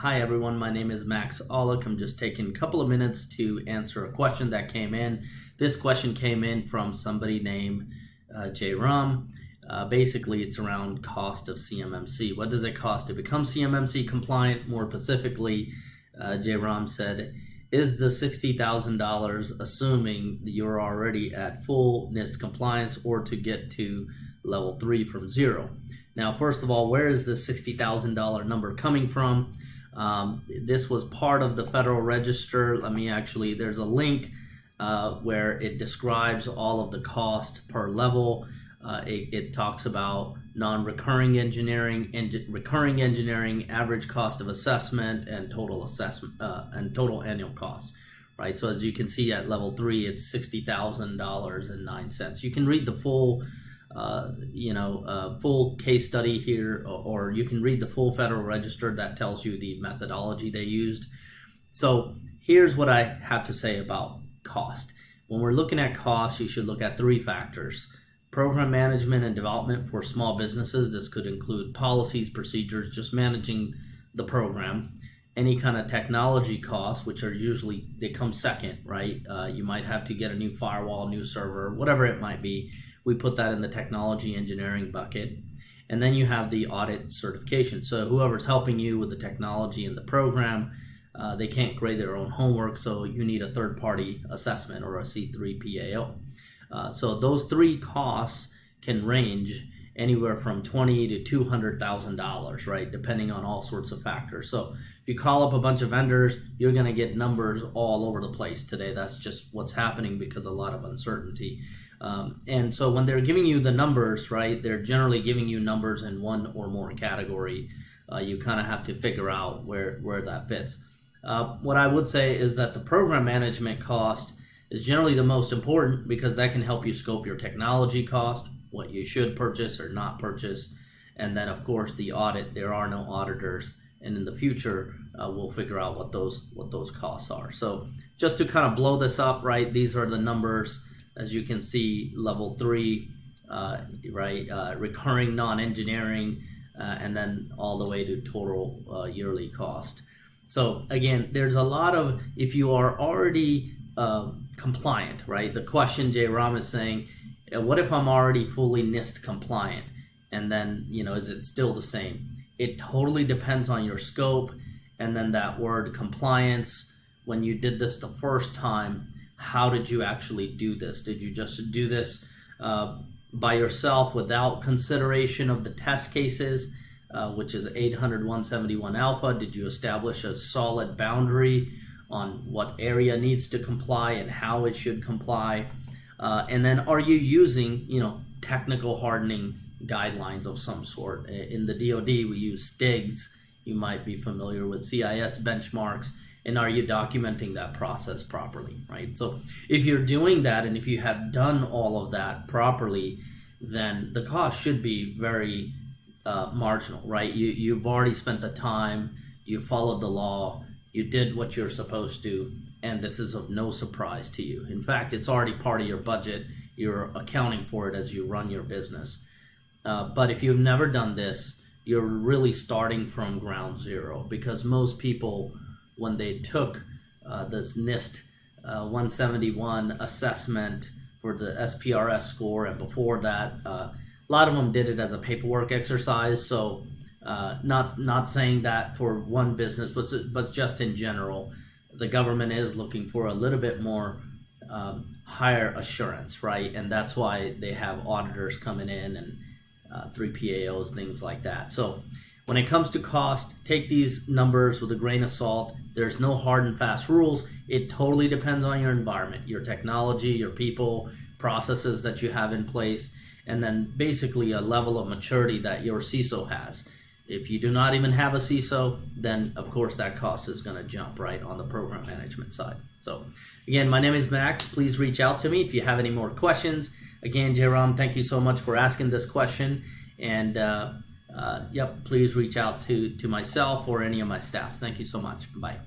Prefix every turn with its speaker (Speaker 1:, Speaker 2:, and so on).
Speaker 1: Hi everyone, my name is Max Aulick. I'm just taking a couple of minutes to answer a question that came in. This question came in from somebody named J. Ram. Basically, it's around cost of CMMC. What does it cost to become CMMC compliant? More specifically, J. Ram said, is the $60,000 assuming that you're already at full NIST compliance or to get to level 3 from 0? Now, first of all, where is the $60,000 number coming from? This was part of the Federal Register. There's a link where it describes all of the cost per level. It talks about non-recurring engineering, recurring engineering, average cost of assessment, and total assessment and total annual cost. Right. So as you can see at level 3, it's $60,000.09. You can read the full full case study here, or you can read the full Federal Register that tells you the methodology they used. So here's what I have to say about cost. When we're looking at cost, you should look at 3 factors. Program management and development for small businesses. This could include policies, procedures, just managing the program. Any kind of technology costs, which are usually, they come second, right? You might have to get a new firewall, new server, whatever it might be. We put that in the technology engineering bucket. And then you have the audit certification. So whoever's helping you with the technology and the program, they can't grade their own homework, so you need a third-party assessment or a C3 PAO. So those 3 costs can range anywhere from $20,000 to $200,000, right? Depending on all sorts of factors. So if you call up a bunch of vendors, you're going to get numbers all over the place today. That's just what's happening because of a lot of uncertainty. And so when they're giving you the numbers, right, they're generally giving you numbers in one or more category. You kind of have to figure out where that fits. What I would say is that the program management cost is generally the most important because that can help you scope your technology cost, what you should purchase or not purchase. And then, of course, the audit, there are no auditors. And in the future, we'll figure out what those costs are. So just to kind of blow this up, right, these are the numbers. As you can see, level 3, recurring non-engineering, and then all the way to total yearly cost. So again, there's a lot of, if you are already compliant, right? The question J. Ram is saying, what if I'm already fully NIST compliant? And then, is it still the same? It totally depends on your scope. And then that word compliance, when you did this the first time, how did you actually do this? Did you just do this by yourself without consideration of the test cases, which is 800.171 alpha? Did you establish a solid boundary on what area needs to comply and how it should comply? And then are you using, technical hardening guidelines of some sort? In the DoD, we use STIGs. You might be familiar with CIS benchmarks. And are you documenting that process properly, right? So if you're doing that and if you have done all of that properly, then the cost should be very marginal, right? You've already spent the time, you followed the law, you did what you're supposed to, and this is of no surprise to you. In fact, it's already part of your budget. You're accounting for it as you run your business. But if you've never done this, you're really starting from ground zero, because most people, when they took this NIST 171 assessment for the SPRS score, and before that, a lot of them did it as a paperwork exercise. So not saying that for one business, but just in general, the government is looking for a little bit more higher assurance, right? And that's why they have auditors coming in and 3 PAOs, things like that. So when it comes to cost, take these numbers with a grain of salt. There's no hard and fast rules. It totally depends on your environment, your technology, your people, processes that you have in place, and then basically a level of maturity that your CISO has. If you do not even have a CISO, then of course that cost is going to jump right on the program management side. So again, my name is Max. Please reach out to me if you have any more questions. Again, J. Ram, thank you so much for asking this question. And please reach out to myself or any of my staff. Thank you so much. Bye.